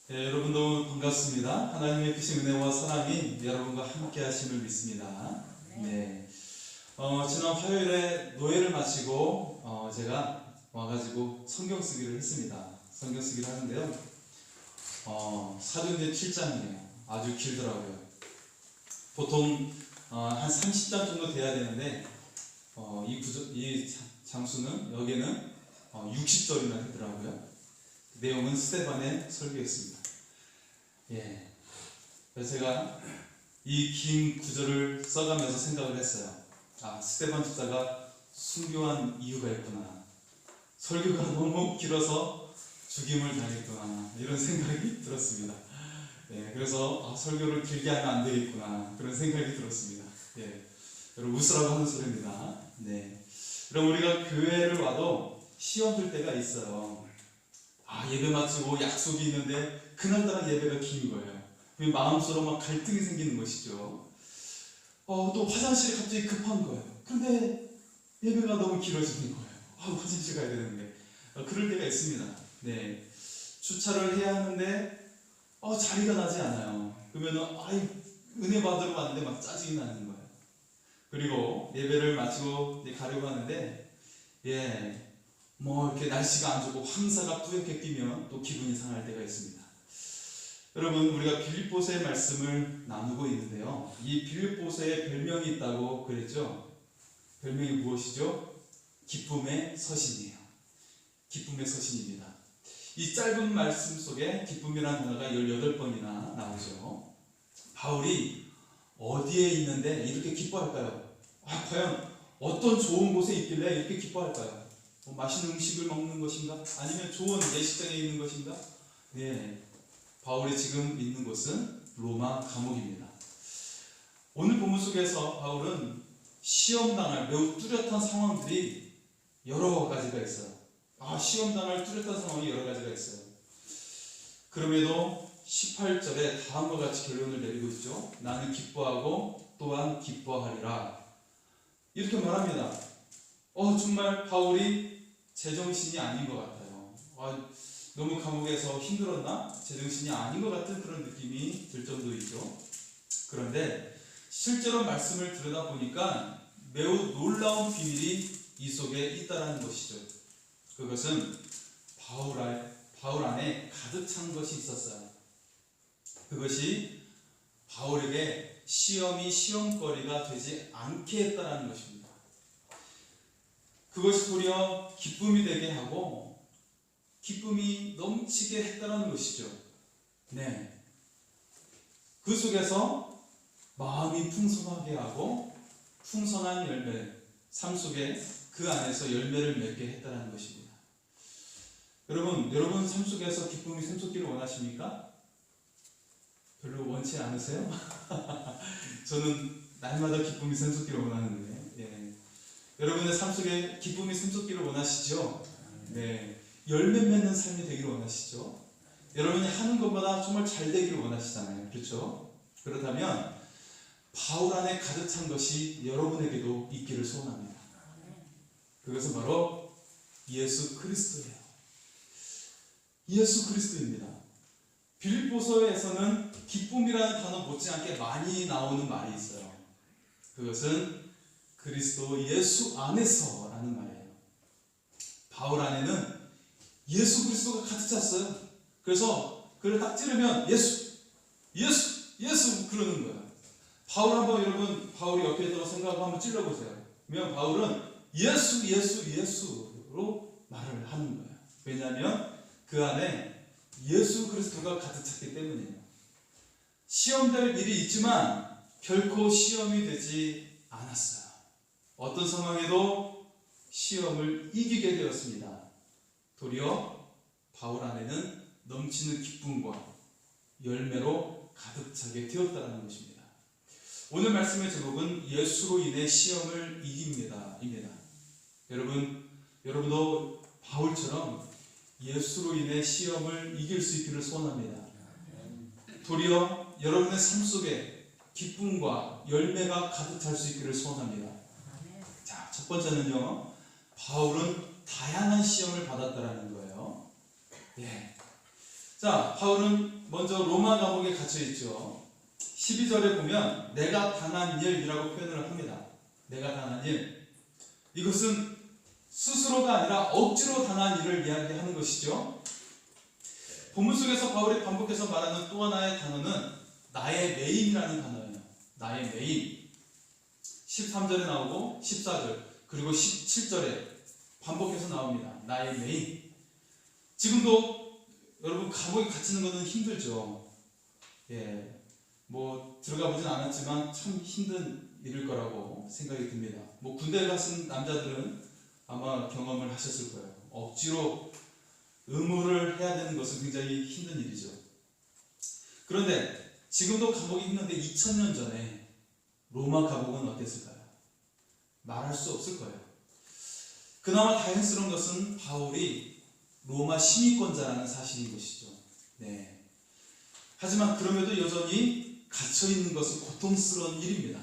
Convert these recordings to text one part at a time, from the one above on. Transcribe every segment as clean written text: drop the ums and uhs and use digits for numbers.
네, 여러분도 반갑습니다. 하나님의 크신 은혜와 사랑이 여러분과 함께 하심을 믿습니다. 네. 지난 화요일에 노예를 마치고 제가 와가지고 성경 쓰기를 했습니다. 성경 쓰기를 하는데요. 사도행전 7장이에요. 아주 길더라고요. 보통 한 30장 정도 돼야 되는데 이 장수는 여기는 60절이나 되더라고요. 내용은 스데반의 설교였습니다. 예. 그래서 제가 이 긴 구절을 써가면서 생각을 했어요. 스데반 집사가 순교한 이유가 있구나. 설교가 너무 길어서 죽임을 당했구나. 이런 생각이 들었습니다. 예. 그래서 설교를 길게 하면 안 되겠구나. 그런 생각이 들었습니다. 예. 여러분 웃으라고 하는 소리입니다. 네. 그럼 우리가 교회를 와도 시험 들 때가 있어요. 예배 마치고 약속이 있는데 그날따라 예배가 긴 거예요. 마음속으로 막 갈등이 생기는 것이죠. 또 화장실에 갑자기 급한 거예요. 근데 예배가 너무 길어지는 거예요. 화장실 가야 되는데. 그럴 때가 있습니다. 네. 주차를 해야 하는데 자리가 나지 않아요. 그러면은 은혜 받으러 왔는데 막 짜증이 나는 거예요. 그리고 예배를 마치고 가려고 하는데 이렇게 날씨가 안 좋고 황사가 뿌옇게 끼면 또 기분이 상할 때가 있습니다. 여러분, 우리가 빌립보서의 말씀을 나누고 있는데요. 이 빌립보서에 별명이 있다고 그랬죠? 별명이 무엇이죠? 기쁨의 서신이에요. 기쁨의 서신입니다. 이 짧은 말씀 속에 기쁨이라는 단어가 18번이나 나오죠. 바울이 어디에 있는데 이렇게 기뻐할까요? 과연 어떤 좋은 곳에 있길래 이렇게 기뻐할까요? 맛있는 음식을 먹는 것인가? 아니면 좋은 예식장에 있는 것인가? 네, 바울이 지금 있는 곳은 로마 감옥입니다. 오늘 본문 속에서 바울은 시험당할 매우 뚜렷한 상황들이 여러 가지가 있어요. 시험당할 뚜렷한 상황이 여러 가지가 있어요. 그럼에도 18절에 다음과 같이 결론을 내리고 있죠. 나는 기뻐하고 또한 기뻐하리라. 이렇게 말합니다. 정말 바울이 제정신이 아닌 것 같아요. 너무 감옥에서 힘들었나? 제정신이 아닌 것 같은 그런 느낌이 들 정도이죠. 그런데 실제로 말씀을 들여다보니까 매우 놀라운 비밀이 이 속에 있다는 것이죠. 그것은 바울 안에 가득 찬 것이 있었어요. 그것이 바울에게 시험이 시험거리가 되지 않게 했다는 것입니다. 그것이 도리어 기쁨이 되게 하고 기쁨이 넘치게 했다는 것이죠. 네. 그 속에서 마음이 풍성하게 하고 풍성한 열매, 삶 속에 그 안에서 열매를 맺게 했다는 것입니다. 여러분 삶 속에서 기쁨이 샘솟기를 원하십니까? 별로 원치 않으세요? 저는 날마다 기쁨이 샘솟기를 원하는데 여러분의 삶 속에 기쁨이 샘솟기를 원하시죠? 네. 열매 맺는 삶이 되기를 원하시죠? 여러분이 하는 것보다 정말 잘 되기를 원하시잖아요. 그렇죠? 그렇다면 바울 안에 가득 찬 것이 여러분에게도 있기를 소원합니다. 그것은 바로 예수 그리스도예요. 예수 그리스도입니다. 빌립보서에서는 기쁨이라는 단어 못지않게 많이 나오는 말이 있어요. 그것은 그리스도 예수 안에서라는 말이에요. 바울 안에는 예수 그리스도가 가득 찼어요. 그래서 그를 딱 찌르면 예수 그러는 거예요. 바울이 옆에 있다고 생각하고 한번 찔러보세요. 그러면 바울은 예수로 말을 하는 거예요. 왜냐하면 그 안에 예수 그리스도가 가득 찼기 때문이에요. 시험될 일이 있지만 결코 시험이 되지 않았어요. 어떤 상황에도 시험을 이기게 되었습니다. 도리어 바울 안에는 넘치는 기쁨과 열매로 가득 차게 되었다는 것입니다. 오늘 말씀의 제목은 예수로 인해 시험을 이깁니다. 입니다. 여러분도 바울처럼 예수로 인해 시험을 이길 수 있기를 소원합니다. 도리어 여러분의 삶 속에 기쁨과 열매가 가득 찰 수 있기를 소원합니다. 자, 첫 번째는요, 바울은 다양한 시험을 받았다라는 거예요. 자, 바울은 먼저 로마 감옥에 갇혀 있죠. 12절에 보면 내가 당한 일이라고 표현을 합니다. 내가 당한 일. 이것은 스스로가 아니라 억지로 당한 일을 이야기하는 것이죠. 본문 속에서 바울이 반복해서 말하는 또 하나의 단어는 나의 메인이라는 단어예요. 나의 메인. 13절에 나오고 14절 그리고 17절에 반복해서 나옵니다. 나의 메인. 지금도 여러분 감옥에 갇히는 것은 힘들죠. 예, 뭐 들어가 보진 않았지만 참 힘든 일일 거라고 생각이 듭니다. 뭐 군대 가신 남자들은 아마 경험을 하셨을 거예요. 억지로 의무를 해야 되는 것은 굉장히 힘든 일이죠. 그런데 지금도 감옥이 힘든데 2000년 전에 로마 감옥은 어땠을까요? 말할 수 없을 거예요. 그나마 다행스러운 것은 바울이 로마 시민권자라는 사실인 것이죠. 네. 하지만 그럼에도 여전히 갇혀 있는 것은 고통스러운 일입니다.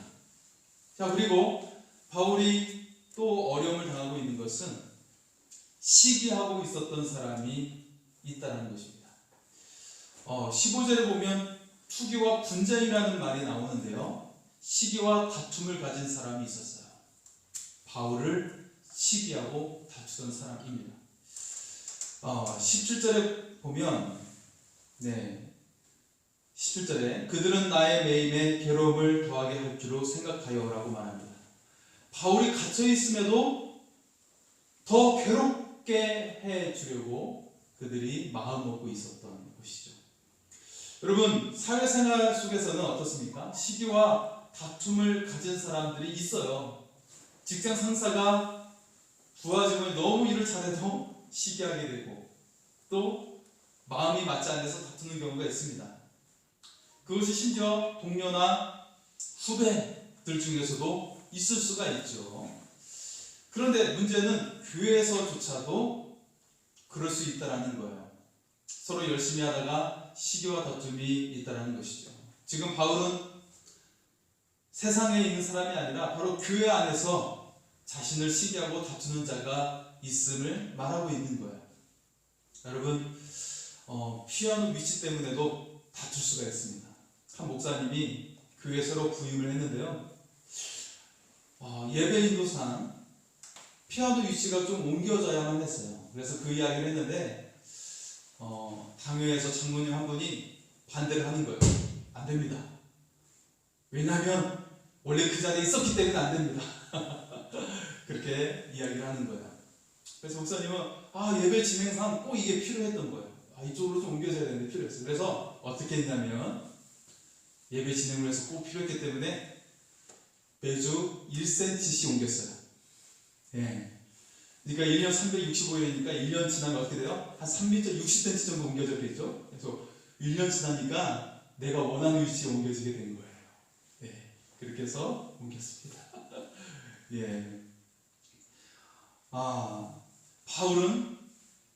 자, 그리고 바울이 또 어려움을 당하고 있는 것은 시기하고 있었던 사람이 있다는 것입니다. 15절에 보면 투기와 분쟁이라는 말이 나오는데요. 시기와 다툼을 가진 사람이 있었어요. 바울을 시기하고 다투던 사람입니다. 17절에 보면 17절에 그들은 나의 매임에 괴로움을 더하게 할 줄로 생각하여 라고 말합니다. 바울이 갇혀 있음에도 더 괴롭게 해 주려고 그들이 마음 먹고 있었던 것이죠. 여러분, 사회생활 속에서는 어떻습니까? 시기와 다툼을 가진 사람들이 있어요. 직장 상사가 부하직원이 너무 일을 잘해도 시기하게 되고 또 마음이 맞지 않아서 다투는 경우가 있습니다. 그것이 심지어 동료나 후배들 중에서도 있을 수가 있죠. 그런데 문제는 교회에서조차도 그럴 수 있다는 거예요. 서로 열심히 하다가 시기와 다툼이 있다는 것이죠. 지금 바울은 세상에 있는 사람이 아니라 바로 교회 안에서 자신을 시기하고 다투는 자가 있음을 말하고 있는 거예요. 여러분, 피아노 위치 때문에도 다툴 수가 있습니다. 한 목사님이 교회에 새로 부임을 했는데요. 예배 인도상 피아노 위치가 좀 옮겨져야만 했어요. 그래서 그 이야기를 했는데 당회에서 장로님 한 분이 반대를 하는 거예요. 안 됩니다. 왜냐하면 원래 그 자리에 있었기 때문에 안 됩니다. 그렇게 이야기를 하는 거예요. 그래서 목사님은 예배 진행상 꼭 이게 필요했던 거예요. 이쪽으로 좀 옮겨져야 되는데 필요했어요. 그래서 어떻게 했냐면 예배 진행을 해서 꼭 필요했기 때문에 매주 1cm씩 옮겼어요. 예. 그러니까 1년 365일이니까 1년 지나면 어떻게 돼요? 한 3m 60cm 정도 옮겨졌겠죠? 그래서 1년 지나니까 내가 원하는 위치에 옮겨지게 된 거예요. 예. 그렇게 해서 옮겼습니다. 예. 바울은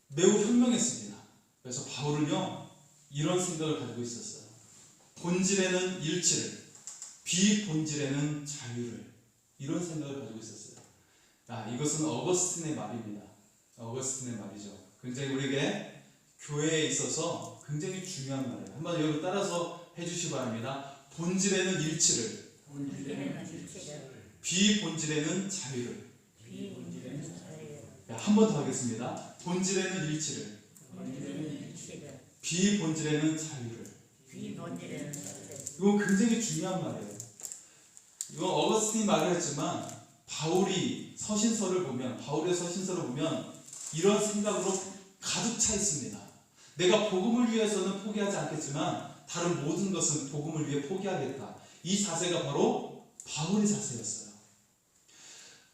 매우 현명했습니다. 그래서 바울은요, 이런 생각을 가지고 있었어요. 본질에는 일치를, 비본질에는 자유를, 이런 생각을 가지고 있었어요. 이것은 어거스틴의 말입니다. 어거스틴의 말이죠. 굉장히 우리에게 교회에 있어서 굉장히 중요한 말이에요. 한번 여러분 따라서 해주시기 바랍니다. 본질에는 일치를, 비본질에는 자유를. 한 번 더 하겠습니다. 본질에는 일치를, 비본질에는 자유를. 이건 굉장히 중요한 말이에요. 이건 어거스틴이 말을 했지만 바울의 서신서를 보면 이런 생각으로 가득 차 있습니다. 내가 복음을 위해서는 포기하지 않겠지만 다른 모든 것은 복음을 위해 포기하겠다. 이 자세가 바로 바울의 자세였어요.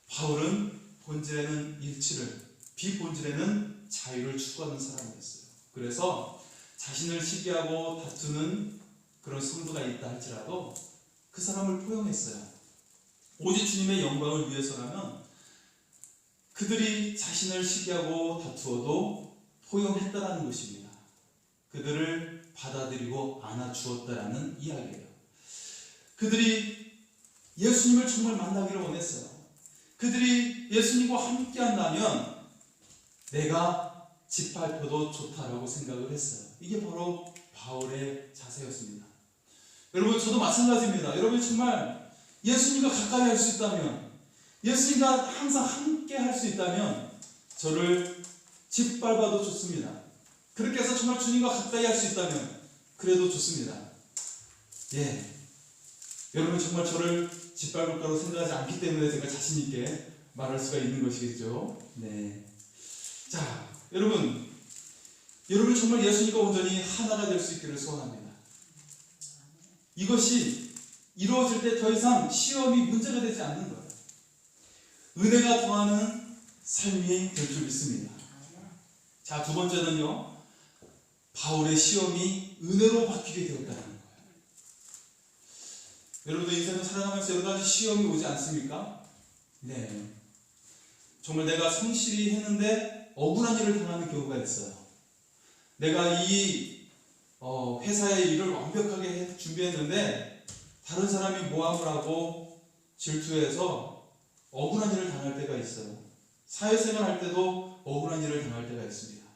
바울은 본질에는 일치를, 비본질에는 자유를 추구하는 사람이었어요. 그래서 자신을 시기하고 다투는 그런 성도가 있다 할지라도 그 사람을 포용했어요. 오직 주님의 영광을 위해서라면 그들이 자신을 시기하고 다투어도 포용했다라는 것입니다. 그들을 받아들이고 안아주었다라는 이야기예요. 그들이 예수님을 정말 만나기를 원했어요. 그들이 예수님과 함께 한다면 내가 짓밟혀도 좋다라고 생각을 했어요. 이게 바로 바울의 자세였습니다. 여러분, 저도 마찬가지입니다. 여러분, 정말 예수님과 가까이 할 수 있다면, 예수님과 항상 함께 할 수 있다면 저를 짓밟아도 좋습니다. 그렇게 해서 정말 주님과 가까이 할 수 있다면 그래도 좋습니다. 예, 여러분 정말 저를 짓밟을 거라고 생각하지 않기 때문에 제가 자신 있게 말할 수가 있는 것이겠죠. 네. 자, 여러분 정말 예수님과 온전히 하나가 될 수 있기를 소원합니다. 이것이 이루어질 때 더 이상 시험이 문제가 되지 않는 거예요. 은혜가 더하는 삶이 될 줄 믿습니다. 자, 두 번째는요, 바울의 시험이 은혜로 바뀌게 되었다는 거예요. 여러분들 인생을 살아가면서 여러 가지 시험이 오지 않습니까? 네. 정말 내가 성실히 했는데 억울한 일을 당하는 경우가 있어요. 내가 이 회사의 일을 완벽하게 준비했는데 다른 사람이 모함을 하고 질투해서 억울한 일을 당할 때가 있어요. 사회생활 할 때도 억울한 일을 당할 때가 있습니다.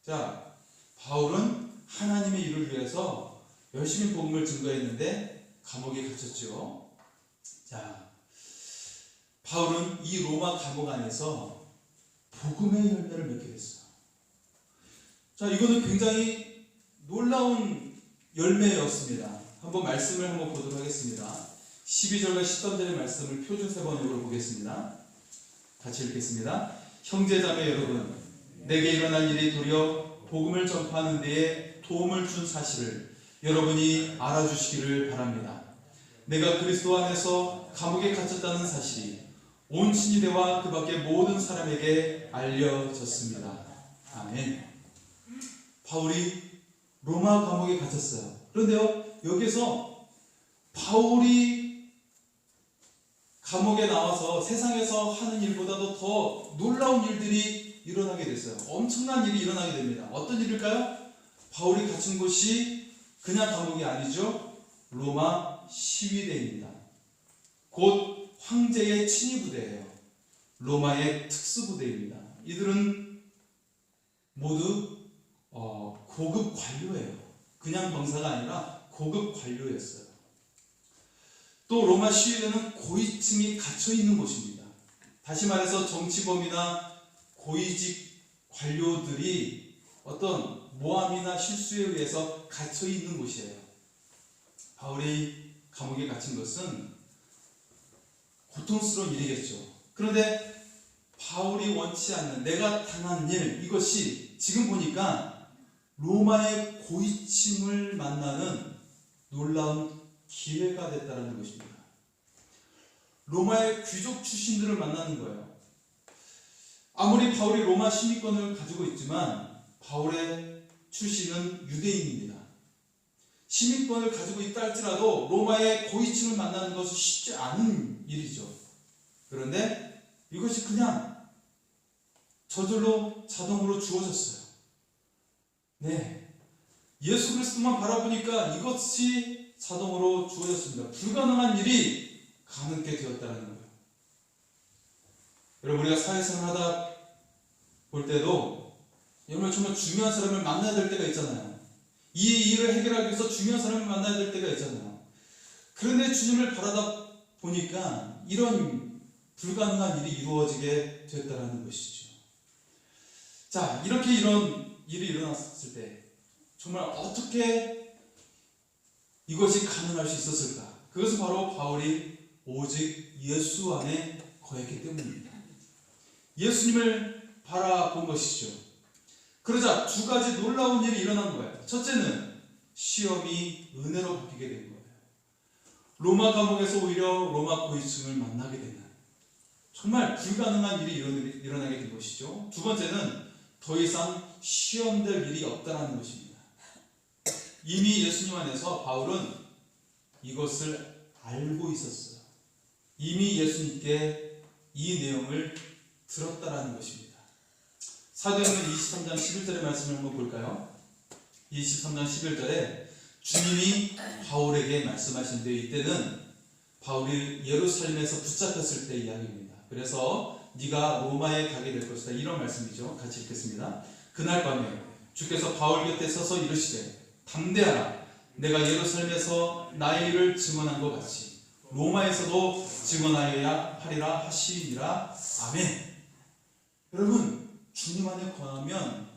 자, 바울은 하나님의 일을 위해서 열심히 복음을 증거했는데 감옥에 갇혔죠. 자, 바울은 이 로마 감옥 안에서 복음의 열매를 맺게 됐어요. 자, 이거는 굉장히 놀라운 열매였습니다. 한번 말씀을 한번 보도록 하겠습니다. 12절과 13절의 말씀을 표준세번역으로 보겠습니다. 같이 읽겠습니다. 형제자매 여러분, 내게 일어난 일이 도리어 복음을 전파하는 데에 도움을 준 사실을 여러분이 알아주시기를 바랍니다. 내가 그리스도 안에서 감옥에 갇혔다는 사실이 온 친위대와 그 밖의 모든 사람에게 알려졌습니다. 아멘. 바울이 로마 감옥에 갇혔어요. 그런데요, 여기서 바울이 감옥에 나와서 세상에서 하는 일보다도 더 놀라운 일들이 일어나게 됐어요. 엄청난 일이 일어나게 됩니다. 어떤 일일까요? 바울이 갇힌 곳이 그냥 감옥이 아니죠. 로마 시위대입니다. 곧 황제의 친위부대예요. 로마의 특수부대입니다. 이들은 모두 고급 관료예요. 그냥 병사가 아니라 고급 관료였어요. 또 로마 시위대는 고위층이 갇혀있는 곳입니다. 다시 말해서 정치범이나 고위직 관료들이 어떤 모함이나 실수에 의해서 갇혀있는 곳이에요. 바울이 감옥에 갇힌 것은 고통스러운 일이겠죠. 그런데 바울이 원치 않는 내가 당한 일, 이것이 지금 보니까 로마의 고위층을 만나는 놀라운 기회가 됐다는 것입니다. 로마의 귀족 출신들을 만나는 거예요. 아무리 바울이 로마 시민권을 가지고 있지만 바울의 출신은 유대인입니다. 시민권을 가지고 있다 할지라도 로마의 고위층을 만나는 것은 쉽지 않은 일이죠. 그런데 이것이 그냥 저절로 자동으로 주어졌어요. 네, 예수 그리스도만 바라보니까 이것이 자동으로 주어졌습니다. 불가능한 일이 가능하게 되었다는 거예요. 여러분, 우리가 사회생활 하다 볼 때도 정말 중요한 사람을 만나야 될 때가 있잖아요. 이 일을 해결하기 위해서 중요한 사람을 만나야 될 때가 있잖아요. 그런데 주님을 바라다 보니까 이런 불가능한 일이 이루어지게 됐다는 것이죠. 자, 이렇게 이런 일이 일어났을 때 정말 어떻게 이것이 가능할 수 있었을까? 그것은 바로 바울이 오직 예수 안에 거했기 때문입니다. 예수님을 바라본 것이죠. 그러자 두 가지 놀라운 일이 일어난 거예요. 첫째는 시험이 은혜로 바뀌게 된 거예요. 로마 감옥에서 오히려 로마 고위층을 만나게 되는 정말 불가능한 일이 일어나게 된 것이죠. 두 번째는 더 이상 시험될 일이 없다는 것입니다. 이미 예수님 안에서 바울은 이것을 알고 있었어요. 이미 예수님께 이 내용을 들었다라는 것입니다. 사도행전 23장 11절의 말씀을 한번 볼까요? 23장 11절에 주님이 바울에게 말씀하신 데 이때는 바울이 예루살렘에서 붙잡혔을 때 이야기입니다. 그래서 네가 로마에 가게 될 것이다, 이런 말씀이죠. 같이 읽겠습니다. 그날 밤에 주께서 바울 곁에 서서 이르시되 담대하라 내가 예루살렘에서 나의 일을 증언한 것 같이 로마에서도 증언하여야 하리라 하시니라. 아멘. 여러분, 주님 안에 거하면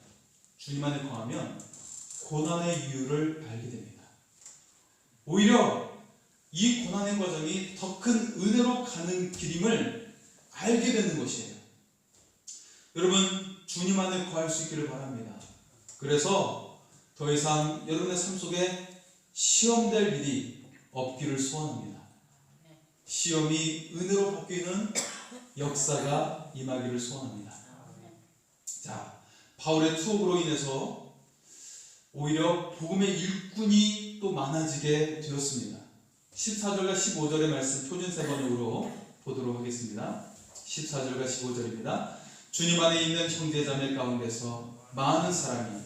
고난의 이유를 알게 됩니다. 오히려 이 고난의 과정이 더 큰 은혜로 가는 길임을 알게 되는 것이에요. 여러분, 주님 안에 거할 수 있기를 바랍니다. 그래서 더 이상 여러분의 삶 속에 시험될 일이 없기를 소원합니다. 시험이 은혜로 바뀌는 역사가 임하기를 소원합니다. 자, 바울의 투옥으로 인해서 오히려 복음의 일꾼이 또 많아지게 되었습니다. 14절과 15절의 말씀 표준세 번역으로 보도록 하겠습니다. 14절과 15절입니다. 주님 안에 있는 형제자매 가운데서 많은 사람이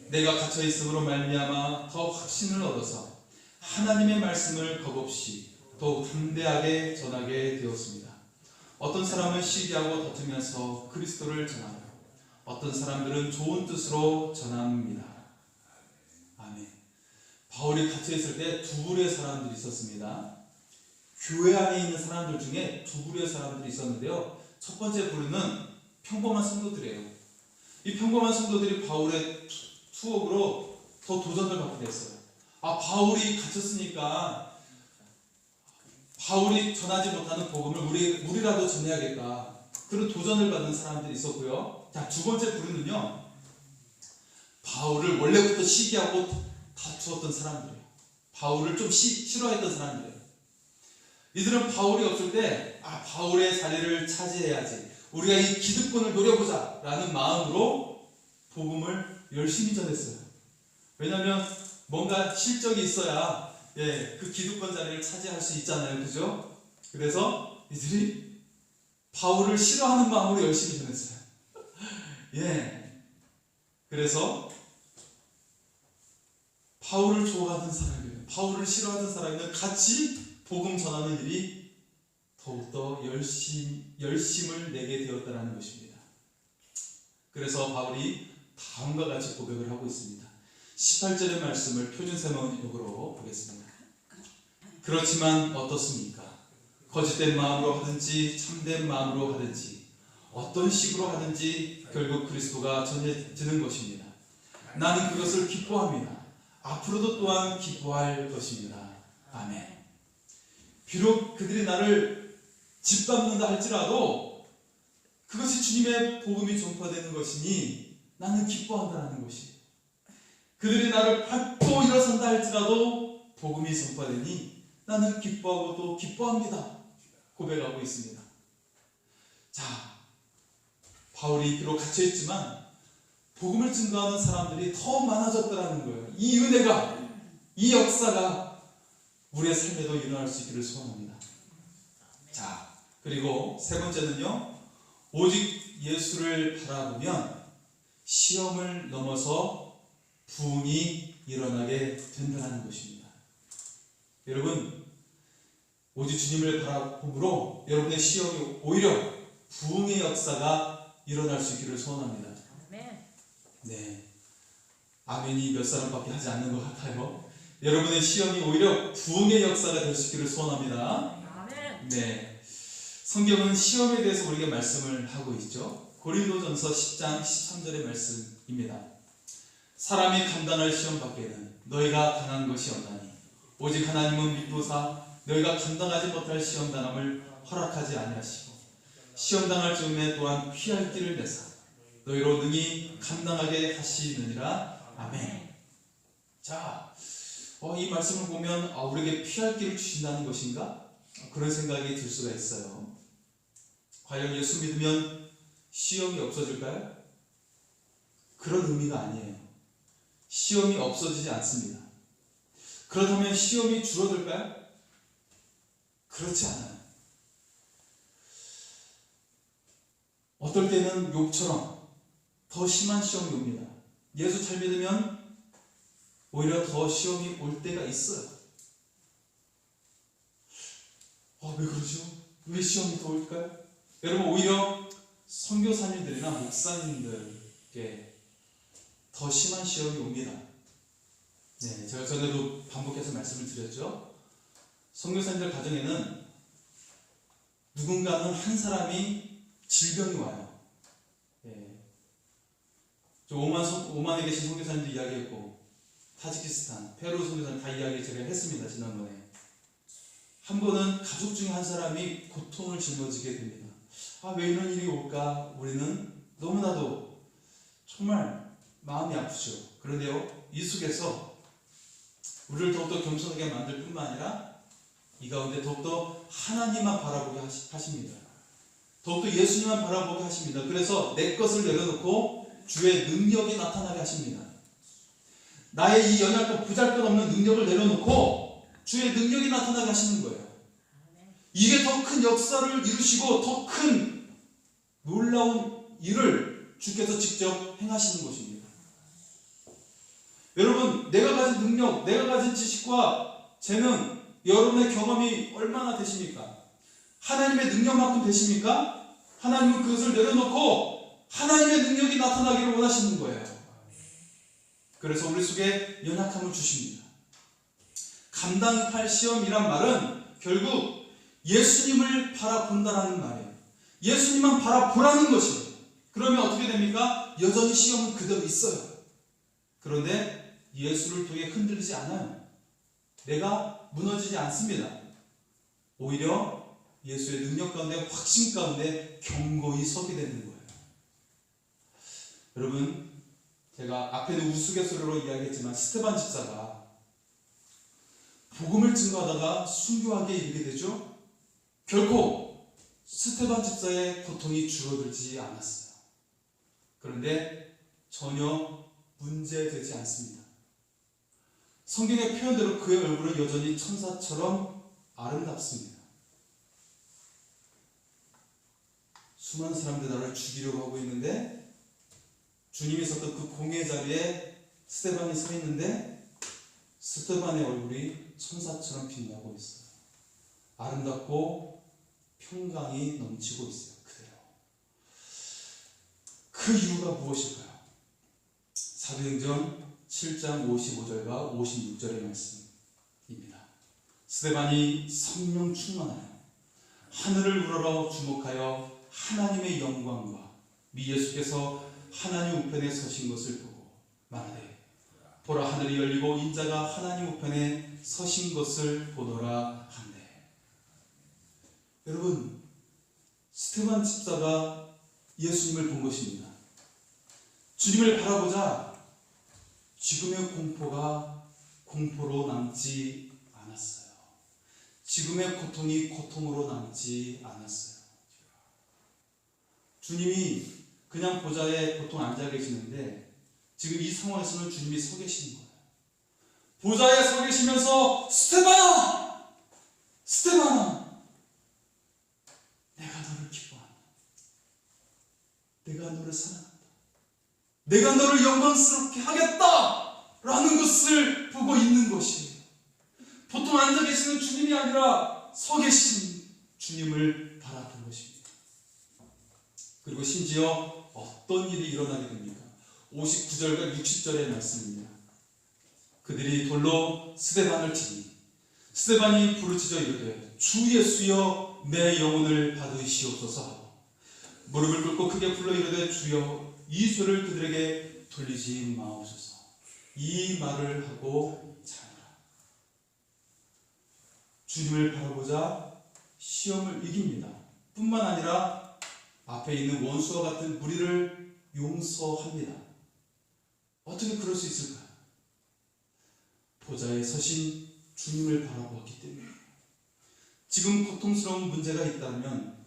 내가 갇혀 있음으로 말미암아 더 확신을 얻어서 하나님의 말씀을 겁없이 더욱 담대하게 전하게 되었습니다. 어떤 사람은 시기하고 다투면서 그리스도를 전하고 어떤 사람들은 좋은 뜻으로 전합니다. 아멘. 바울이 갇혀있을 때 두 부류의 사람들이 있었습니다. 교회 안에 있는 사람들 중에 두 부류의 사람들이 있었는데요. 첫 번째 부류는 평범한 성도들이에요. 이 평범한 성도들이 바울의 투옥으로 더 도전을 받게 됐어요. 바울이 갇혔으니까 바울이 전하지 못하는 복음을 우리라도 전해야겠다. 그런 도전을 받는 사람들이 있었고요. 자, 두 번째 부류는요. 바울을 원래부터 시기하고 다투었던 사람들이에요. 바울을 좀 싫어했던 사람들이에요. 이들은 바울이 없을 때 바울의 자리를 차지해야지. 우리가 이 기득권을 노려보자 라는 마음으로 복음을 열심히 전했어요. 왜냐하면 뭔가 실적이 있어야 그 기득권 자리를 차지할 수 있잖아요. 그죠? 그래서 이들이 바울을 싫어하는 마음으로 열심히 전했어요. 그래서 바울을 좋아하는 사람이에요. 바울을 싫어하는 사람은 같이 복음 전하는 일이 더욱더 열심을 내게 되었다는 것입니다. 그래서 바울이 다음과 같이 고백을 하고 있습니다. 18절의 말씀을 표준세번역으로 보겠습니다. 그렇지만 어떻습니까? 거짓된 마음으로 하든지 참된 마음으로 하든지 어떤 식으로 하든지 결국 그리스도가 전해지는 것입니다. 나는 그것을 기뻐합니다. 앞으로도 또한 기뻐할 것입니다. 아멘. 비록 그들이 나를 짓밟는다 할지라도 그것이 주님의 복음이 전파되는 것이니 나는 기뻐한다는 것이. 그들이 나를 밟고 일어선다 할지라도 복음이 전파되니 나는 기뻐하고 또 기뻐합니다. 고백하고 있습니다. 자, 바울이 비록 갇혀있지만 복음을 증거하는 사람들이 더 많아졌다는 거예요. 이 은혜가, 이 역사가 우리의 삶에도 일어날 수 있기를 소원합니다. 자, 그리고 세 번째는요. 오직 예수를 바라보면 시험을 넘어서 부흥이 일어나게 된다는 것입니다. 여러분, 오직 주님을 바라봄으로 여러분의 시험이 오히려 부흥의 역사가 일어날 수 있기를 소원합니다. 네, 아멘이 몇 사람밖에 하지 않는 것 같아요. 여러분의 시험이 오히려 부흥의 역사가 될 수 있기를 소원합니다. 네, 성경은 시험에 대해서 우리에게 말씀을 하고 있죠. 고린도전서 10장 13절의 말씀입니다. 사람이 감당할 시험 밖에는 너희가 당한 것이 없나니 오직 하나님은 믿보사 너희가 감당하지 못할 시험당함을 허락하지 아니하시고 시험당할 즈음에 또한 피할 길을 내사 너희로 능히 감당하게 하시느니라. 아멘. 자, 이 말씀을 보면 우리에게 피할 길을 주신다는 것인가? 그런 생각이 들 수가 있어요. 과연 예수 믿으면 시험이 없어질까요? 그런 의미가 아니에요. 시험이 없어지지 않습니다. 그렇다면 시험이 줄어들까요? 그렇지 않아요. 어떨 때는 욕처럼 더 심한 시험이 옵니다. 예수 잘 믿으면 오히려 더 시험이 올 때가 있어요. 왜 그러죠? 왜 시험이 더 올까요? 여러분, 오히려 선교사님들이나 목사님들께 더 심한 시험이 옵니다. 네, 제가 전에도 반복해서 말씀을 드렸죠. 선교사님들 가정에는 누군가는 한 사람이 질병이 와요. 네. 저 오만에 계신 선교사님도 이야기했고, 타지키스탄, 페루 선교사님 다 이야기 제가 했습니다. 지난번에. 한 번은 가족 중에 한 사람이 고통을 짊어지게 됩니다. 왜 이런 일이 올까? 우리는 너무나도 정말 마음이 아프죠. 그런데요, 이 속에서 우리를 더욱더 겸손하게 만들 뿐만 아니라 이 가운데 더욱더 하나님만 바라보게 하십니다. 더욱더 예수님만 바라보게 하십니다. 그래서 내 것을 내려놓고 주의 능력이 나타나게 하십니다. 나의 이 연약한 보잘것없는 능력을 내려놓고 주의 능력이 나타나게 하시는 거예요. 이게 더 큰 역사를 이루시고 더 큰 놀라운 일을 주께서 직접 행하시는 것입니다. 여러분, 내가 가진 능력, 내가 가진 지식과 재능, 여러분의 경험이 얼마나 되십니까? 하나님의 능력만큼 되십니까? 하나님은 그것을 내려놓고 하나님의 능력이 나타나기를 원하시는 거예요. 그래서 우리 속에 연약함을 주십니다. 감당할 시험이란 말은 결국 예수님을 바라본다라는 말이에요. 예수님만 바라보라는 것이에요. 그러면 어떻게 됩니까? 여전히 시험은 그대로 있어요. 그런데 예수를 통해 흔들리지 않아요. 내가 무너지지 않습니다. 오히려 예수의 능력 가운데, 확신 가운데 견고히 서게 되는 거예요. 여러분, 제가 앞에도 우스갯소리로 이야기했지만 스테반 집사가 복음을 증거하다가 순교하게 이르게 되죠. 결코 스테반 집사의 고통이 줄어들지 않았어요. 그런데 전혀 문제되지 않습니다. 성경의 표현대로 그의 얼굴은 여전히 천사처럼 아름답습니다. 수많은 사람들이 나를 죽이려고 하고 있는데 주님이 섰던 그 공의 자리에 스테반이 서 있는데 스테반의 얼굴이 천사처럼 빛나고 있어요. 아름답고 평강이 넘치고 있어요. 그대로. 그 이유가 무엇일까요? 사도행전 7장 55절과 56절의 말씀입니다. 스데반이 성령 충만하여 하늘을 우러러 주목하여 하나님의 영광과 미 예수께서 하나님 우편에 서신 것을 보고 말하되 보라 하늘이 열리고 인자가 하나님 우편에 서신 것을 보노라 한대. 여러분, 스데반 집사가 예수님을 본 것입니다. 주님을 바라보자 지금의 공포가 공포로 남지 않았어요. 지금의 고통이 고통으로 남지 않았어요. 주님이 그냥 보좌에 보통 앉아 계시는데 지금 이 상황에서는 주님이 서 계시는 거예요. 보좌에 서 계시면서 스테반아! 스테반아! 내가 너를 기뻐한다. 내가 너를 사랑한다. 내가 너를 영광스럽게 하겠다! 라는 것을 보고 있는 것이에요. 보통 앉아 계시는 주님이 아니라 서 계신 주님을 바라본 것입니다. 그리고 심지어 어떤 일이 일어나게 됩니까? 59절과 60절의 말씀입니다. 그들이 돌로 스데반을 치니 스데반이 부르짖어 이르되 주 예수여 내 영혼을 받으시옵소서 하고 무릎을 꿇고 크게 불러 이르되 주여 이 죄를 그들에게 돌리지 마옵소서. 이 말을 하고 자라. 주님을 바라보자 시험을 이깁니다. 뿐만 아니라 앞에 있는 원수와 같은 무리를 용서합니다. 어떻게 그럴 수 있을까요? 보좌에 서신 주님을 바라보았기 때문에. 지금 고통스러운 문제가 있다면,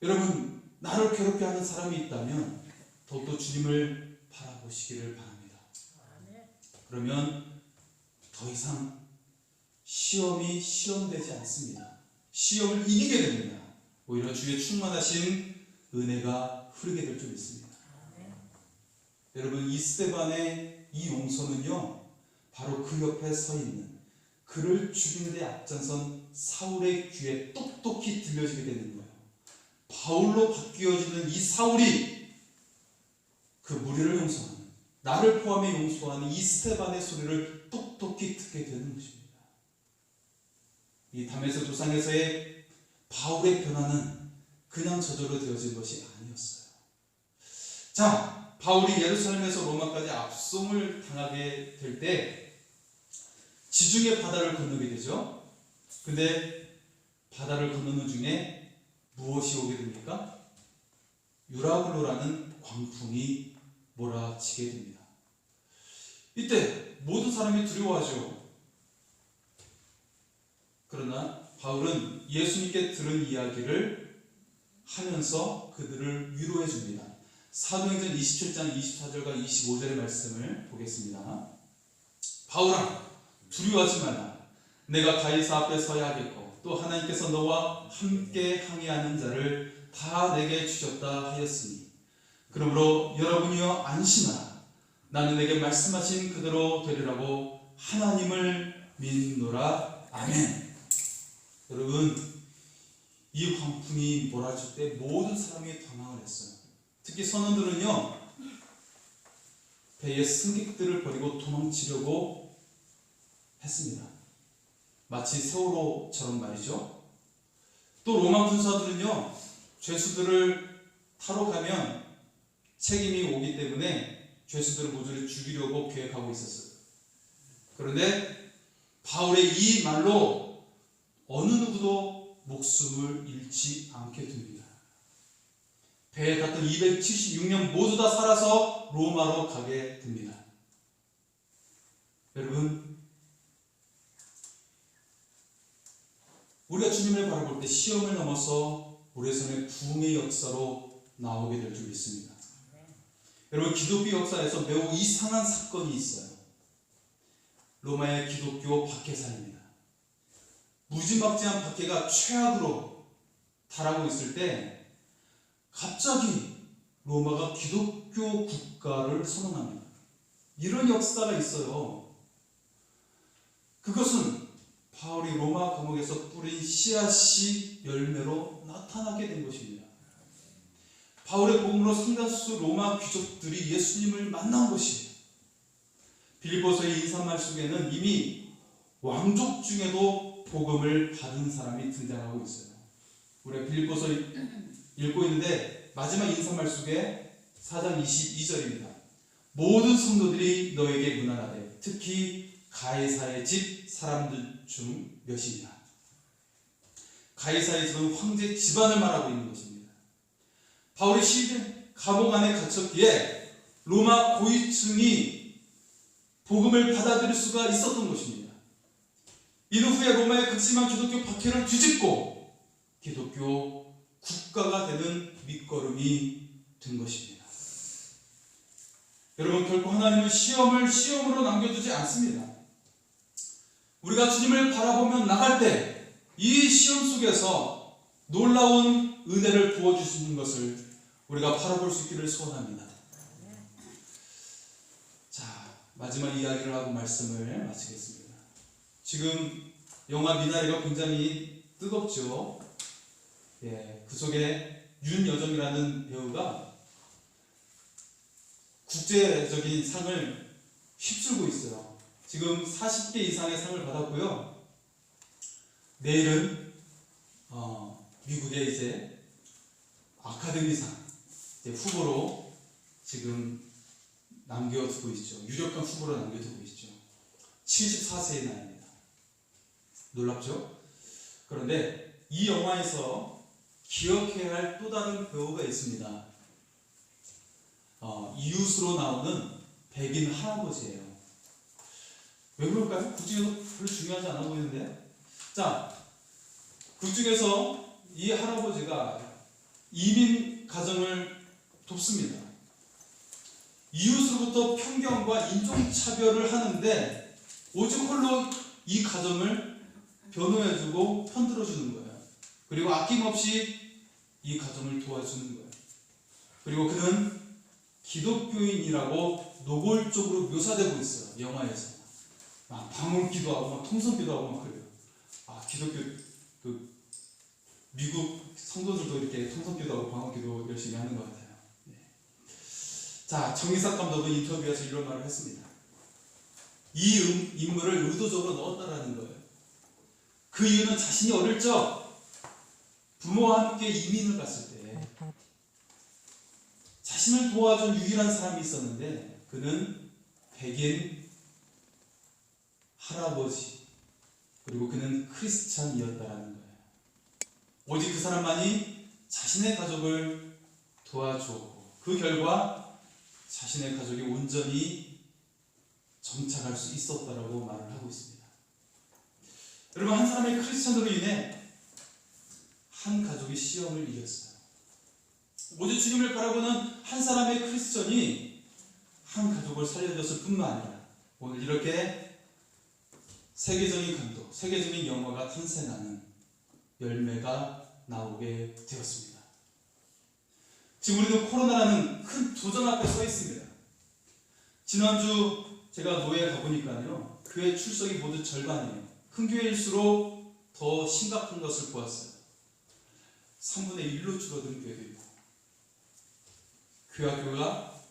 여러분 나를 괴롭게 하는 사람이 있다면 더욱더 주님을 바라보시기를 바랍니다. 그러면 더 이상 시험이 시험되지 않습니다. 시험을 이기게 됩니다. 오히려 주의 충만하신 은혜가 흐르게 될 줄 믿습니다. 여러분, 이 스데반의 이 용서는요, 바로 그 옆에 서 있는 그를 죽이는 데 앞장선 사울의 귀에 똑똑히 들려지게 되는 거예요. 바울로 바뀌어지는 이 사울이 그 무리를 용서하는, 나를 포함해 용서하는 이 스테반의 소리를 똑똑히 듣게 되는 것입니다. 이 다메섹 도상에서의 바울의 변화는 그냥 저절로 되어진 것이 아니었어요. 자, 바울이 예루살렘에서 로마까지 압송을 당하게 될 때 지중해 바다를 건너게 되죠. 근데 바다를 건너는 중에 무엇이 오게 됩니까? 유라굴로라는 광풍이 몰아치게 됩니다. 이때 모든 사람이 두려워하죠. 그러나 바울은 예수님께 들은 이야기를 하면서 그들을 위로해 줍니다. 사도행전 27장 24절과 25절의 말씀을 보겠습니다. 바울아, 두려워하지 말라. 내가 가이사 앞에 서야 하겠고 또 하나님께서 너와 함께 항해하는 자를 다 내게 주셨다 하였으니 그러므로 여러분이여 안심하라. 나는 내게 말씀하신 그대로 되리라고 하나님을 믿노라. 아멘. 여러분, 이 광풍이 몰아칠 때 모든 사람이 당황을 했어요. 특히 선원들은요, 배의 승객들을 버리고 도망치려고 했습니다. 마치 세월호처럼 말이죠. 또 로마 군사들은요, 죄수들을 타러 가면 책임이 오기 때문에 죄수들을 모조리 죽이려고 계획하고 있었어요. 그런데 바울의 이 말로 어느 누구도 목숨을 잃지 않게 됩니다. 배에 탔던 276명 모두 다 살아서 로마로 가게 됩니다. 여러분, 우리가 주님을 바라볼 때 시험을 넘어서 우리의 삶의 부흥의 역사로 나오게 될 줄 믿습니다. 여러분, 기독교 역사에서 매우 이상한 사건이 있어요. 로마의 기독교 박해사입니다. 무지막지한 박해가 최악으로 달하고 있을 때 갑자기 로마가 기독교 국가를 선언합니다. 이런 역사가 있어요. 그것은 바울이 로마 감옥에서 뿌린 씨앗이 열매로 나타나게 된 것입니다. 바울의 복음으로 상당수 로마 귀족들이 예수님을 만난 것이에요. 빌립보서의 인사말 속에는 이미 왕족 중에도 복음을 받은 사람이 등장하고 있어요. 우리가 빌립보서 읽고 있는데 마지막 인사말 속에 4장 22절입니다. 모든 성도들이 너에게 문안하되 특히 가이사의 집 사람들 중 몇이냐. 가이사의 집은 황제 집안을 말하고 있는 것입니다. 바울이 감옥 안에 갇혔기에 로마 고위층이 복음을 받아들일 수가 있었던 것입니다. 이는 후에 로마의 극심한 기독교 박해를 뒤집고 기독교 국가가 되는 밑거름이 된 것입니다. 여러분, 결코 하나님은 시험을 시험으로 남겨두지 않습니다. 우리가 주님을 바라보며 나갈 때 이 시험 속에서 놀라운 은혜를 부어주시는 것을 우리가 바라볼 수 있기를 소원합니다. 자, 마지막 이야기를 하고 말씀을 마치겠습니다. 지금 영화 미나리가 굉장히 뜨겁죠. 예, 그 속에 윤여정이라는 배우가 국제적인 상을 휩쓸고 있어요. 지금 40개 이상의 상을 받았고요. 내일은 미국의 이제 아카데미상 후보로 지금 남겨두고 있죠. 유력한 후보로 남겨두고 있죠. 74세의 나이입니다. 놀랍죠? 그런데 이 영화에서 기억해야 할 또 다른 배우가 있습니다. 이웃으로 나오는 백인 할아버지예요. 왜 그럴까요? 굳이 별로 중요하지 않아 보이는데. 자, 그 중에서 이 할아버지가 이민 가정을 돕습니다. 이웃으로부터 편견과 인종차별을 하는데 오직 홀로 이 가정을 변호해주고 편들어주는 거예요. 그리고 아낌없이 이 가정을 도와주는 거예요. 그리고 그는 기독교인이라고 노골적으로 묘사되고 있어요. 영화에서 막 방언기도 하고 막 통성기도 하고 막 그래요. 기독교 미국 성도들도 이렇게 통성기도 하고 방언기도 열심히 하는 것 같아요. 네. 자, 정의석 감독은 인터뷰에서 이런 말을 했습니다. 이 인물을 의도적으로 넣었다라는 거예요. 그 이유는 자신이 어릴 적 부모와 함께 이민을 갔을 때 자신을 도와준 유일한 사람이 있었는데 그는 백인 할아버지, 그리고 그는 크리스찬이었다라는 거예요. 오직 그 사람만이 자신의 가족을 도와주었고 그 결과 자신의 가족이 온전히 정착할 수 있었다라고 말을 하고 있습니다. 여러분, 한 사람의 크리스찬으로 인해 한 가족이 시험을 이겼어요. 오직 주님을 바라보는 한 사람의 크리스천이 한 가족을 살려줬을 뿐만 아니라 오늘 이렇게 세계적인 감독, 세계적인 영화가 탄생하는 열매가 나오게 되었습니다. 지금 우리는 코로나라는 큰 도전 앞에 서 있습니다. 지난주 제가 노예에 가보니까요, 교회 출석이 모두 절반이에요. 큰 교회일수록 더 심각한 것을 보았어요. 3분의 1로 줄어든 교회도 있고, 그 학교가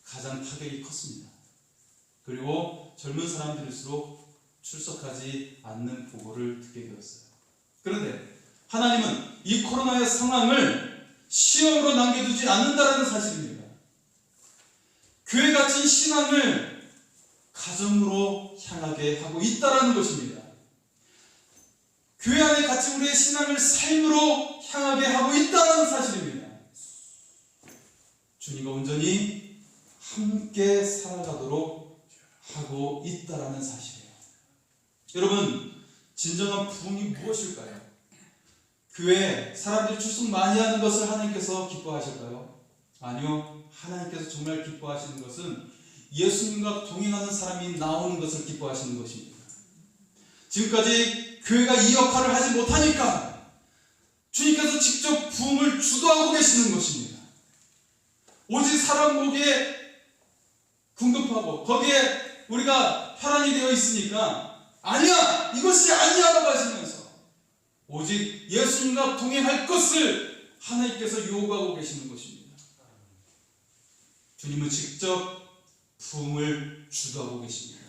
가장 타격이 컸습니다. 그리고 젊은 사람들일수록 출석하지 않는 보고를 듣게 되었어요. 그런데 하나님은 이 코로나의 상황을 시험으로 남겨두지 않는다는 사실입니다. 교회 갇힌 신앙을 가정으로 향하게 하고 있다는 것입니다. 교회 안에 갇힌 우리의 신앙을 삶으로 향하게 하고 있다는 사실입니다. 주님과 온전히 함께 살아가도록 하고 있다는 사실이에요. 여러분, 진정한 부흥이 무엇일까요? 교회에 사람들이 출석 많이 하는 것을 하나님께서 기뻐하실까요? 아니요. 하나님께서 정말 기뻐하시는 것은 예수님과 동행하는 사람이 나오는 것을 기뻐하시는 것입니다. 지금까지 교회가 이 역할을 하지 못하니까 주님께서 직접 부흥을 주도하고 계시는 것입니다. 오직 사람 목에 궁급하고 거기에 우리가 혈안이 되어 있으니까 아니야! 이것이 아니야라고 하시면서 오직 예수님과 동행할 것을 하나님께서 요구하고 계시는 것입니다. 주님은 직접 부흥을 주도하고 계십니다.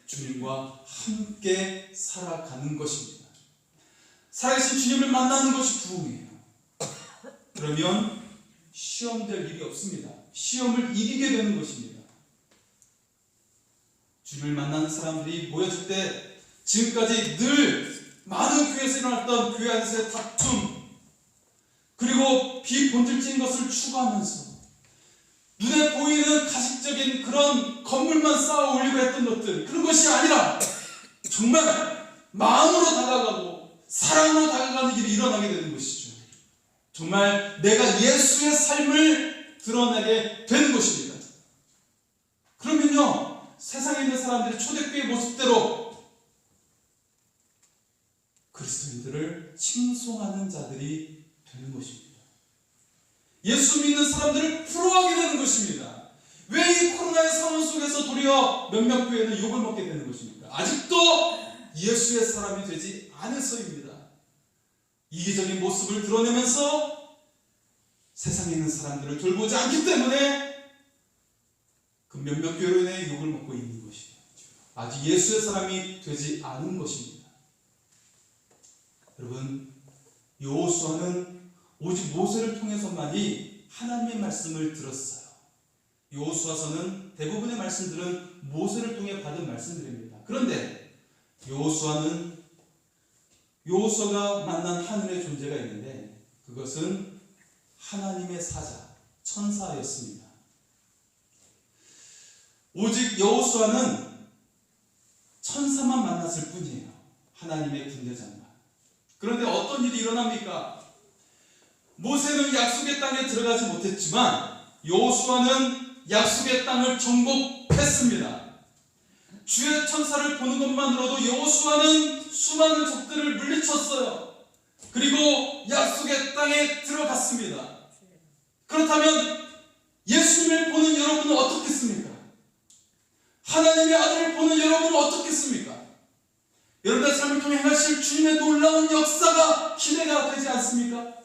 주님과 함께 살아가는 것입니다. 살아계신 주님을 만나는 것이 부흥이에요. 그러면 시험될 일이 없습니다. 시험을 이기게 되는 것입니다. 주님을 만나는 사람들이 모여질 때 지금까지 늘 많은 교회에서 일어났던 교회 안에서의 다툼, 그리고 비본질적인 것을 추구하면서 눈에 보이는 가식적인 그런 건물만 쌓아 올리고 했던 것들, 그런 것이 아니라 정말 마음으로 다가가고 사랑으로 다가가는 일이 일어나게 되는 것이죠. 정말 내가 예수의 삶을 드러내게 되는 것입니다. 그러면요, 세상에 있는 사람들이 초대교회 모습대로 그리스도인들을 칭송하는 자들이 되는 것입니다. 예수 믿는 사람들을 부러워하게 되는 것입니다. 왜 이 코로나의 상황 속에서 도리어 몇몇 교회는 욕을 먹게 되는 것입니까? 아직도 예수의 사람이 되지 않아서입니다. 이기적인 모습을 드러내면서 세상에 있는 사람들을 돌보지 않기 때문에 그 몇몇 교회로 인해 욕을 먹고 있는 것이죠. 아직 예수의 사람이 되지 않은 것입니다. 여러분, 여호수아는 오직 모세를 통해서만이 하나님의 말씀을 들었어요. 여호수아서는 대부분의 말씀들은 모세를 통해 받은 말씀들입니다. 그런데 여호수아가 만난 하늘의 존재가 있는데 그것은 하나님의 사자, 천사였습니다. 오직 여호수아는 천사만 만났을 뿐이에요. 하나님의 군대장과. 그런데 어떤 일이 일어납니까? 모세는 약속의 땅에 들어가지 못했지만 여호수아는 약속의 땅을 정복했습니다. 주의 천사를 보는 것만으로도 여호수아는 수많은 적들을 물리쳤어요. 그리고 약속의 땅에 들어갔습니다. 그렇다면 예수님을 보는 여러분은 어떻겠습니까? 하나님의 아들을 보는 여러분은 어떻겠습니까? 여러분의 삶을 통해 행하실 주님의 놀라운 역사가 기대가 되지 않습니까?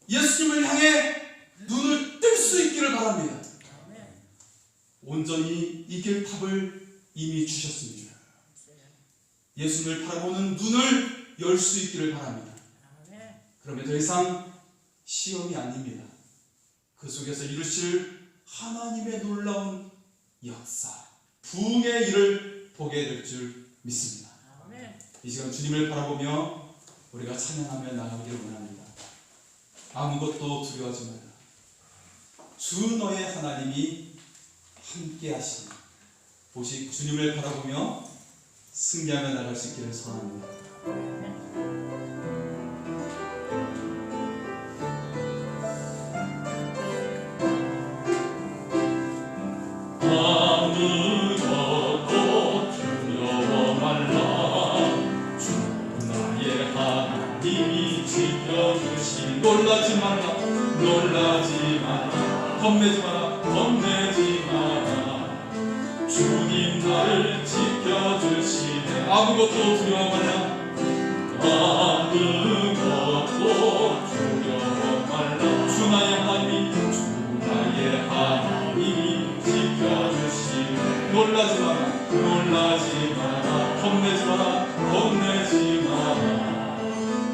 예수님을 향해 눈을 뜰 수 있기를 바랍니다. 온전히 이길 탑을 이미 주셨습니다. 예수님을 바라보는 눈을 열 수 있기를 바랍니다. 그러면 더 이상 시험이 아닙니다. 그 속에서 이루실 하나님의 놀라운 역사, 부흥의 일을 보게 될 줄 믿습니다. 이 시간 주님을 바라보며 우리가 찬양하며 나가기를 원합니다. 아무것도 두려워하지 말라. 주 너의 하나님이 함께 하시니 오직 주님을 바라보며 승리하며 나갈 수 있기를 소원합니다. 아무것도 두려워 말라. 주 나의 하나님이 지켜주신 놀라지 마라. 놀라지 마라. 겁내지 마라. 겁내지 마라. 주님 나를 지켜주시네. 아무것도 두려워 말라. 아무것도 두려워 말라. 주 나의 하나님이 주 나의 하나님이 지켜주시네. 놀라지 마라. 놀라지 마라. 겁내지 마라. 겁내지 마라.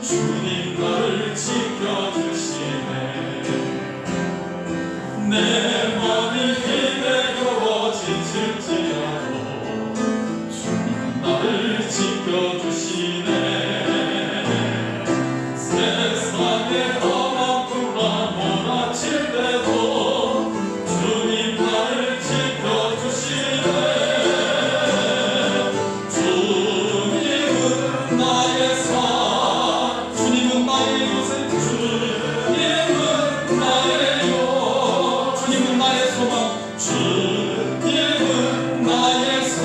주님 나를 지켜주시네. 내 맘이 힘에 겨워 지칠지라도 주님 나를 지켜주시네. 세상에 험한 풍랑 몰아칠 때도 주님 나를 지켜주시네. 주님은 나의 산, 주님은 나의 요새, 주님은 나의 요, 주님은 나의 소망, 주님은 나의 소,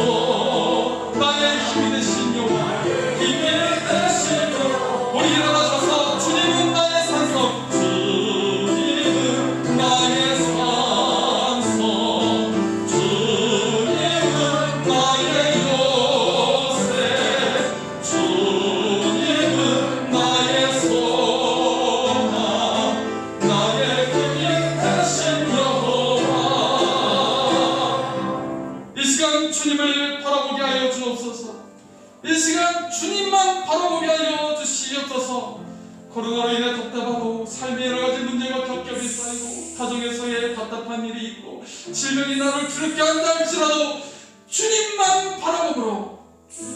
나의 힘이 되신 여호와, 힘이 되신 여호와. 우리 일어나셔서 주님은 나의 산성, 주님은 나의 산성, 주님은 나의 요새, 주님은 나의 소망, 나의 힘이 되신 여호와. 이 시간 주님을 바라보게 하여 주옵소서. 이 시간 주님만 바라보게 하여 주시옵소서. 코로나로 인해 답답하고 삶의 여러 가지 문제가 겹겹이 쌓이고 가정에서의 답답한 일이 있고 질병이 나를 두렵게 한다 할지라도 주님만 바라보므로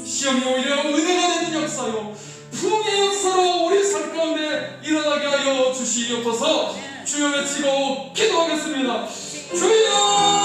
시험이 오히려 은혜가 되는 역사요 부흥의 역사로 우리 삶 가운데 일어나게 하여 주시옵소서. 주여 외치고 기도하겠습니다. 주여